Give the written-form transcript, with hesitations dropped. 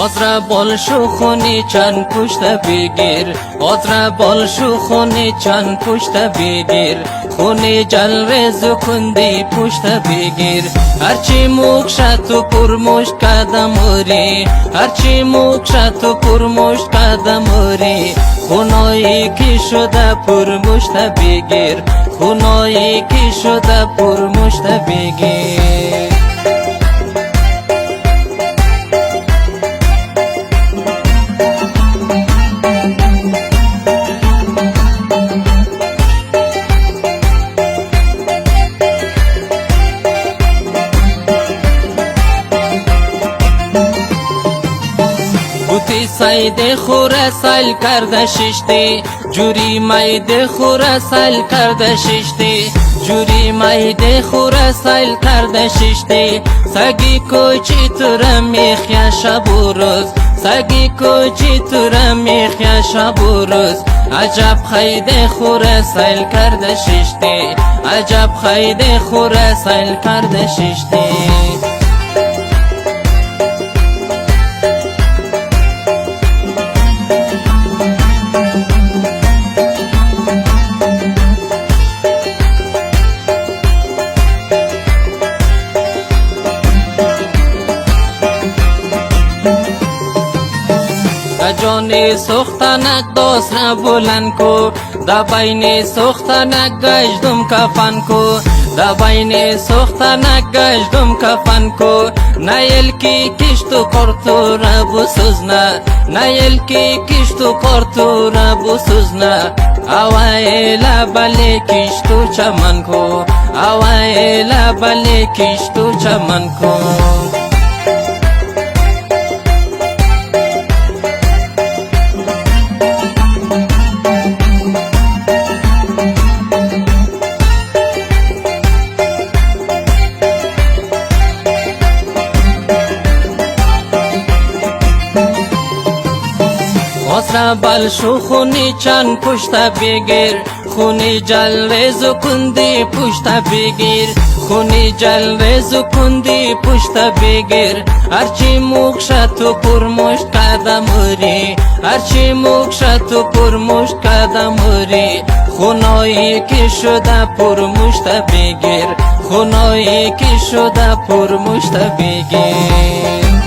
آزرا بال شو خونی چند پشت بگیر، آزرا بال شو خونی چند پشت بگیر، خونی جلوز کندی پشت بگیر. هرچی موکشت و پرمشت کدموری، هرچی موکشت و پرمشت کدموری، خونایی که شده پرمشت بگیر، خونایی که شده پرمشت بگیر. بوتی ساید خوره سال کرده ششتی، جوری ماید خوره سال کرده ششتی، جوری ماید خوره سال کرده ششتی. سگی کوچی تو را میخیا شب و روز، سگی کوچی تو را میخیا شب و روز. عجب خیده خوره سال کرده ششتی، عجب خیده خوره سال کرده ششتی. جانی سختنک داست را بلند کو، دا بین سختنک گشتم کفن کو، دا بین سختنک گشتم کفن کو. نیل کی کشتو کرتو را بسوزنا، نیل کی کشتو کرتو را بسوزنا. اوایلا بله کشتو چمن کو، اوایلا بله کشتو چمن کو. آزرا بال شو خونی چند پشت بگیر، خونی جلوز کندی پشت بگیر، خونی جلوز کندی پشت بگیر. هرچی موکشت و پرمشت کدموری، هرچی موکشت و پرمشت کدموری، خونایی که شده پرمشت بگیر، خونایی که شده پرمشت بگیر.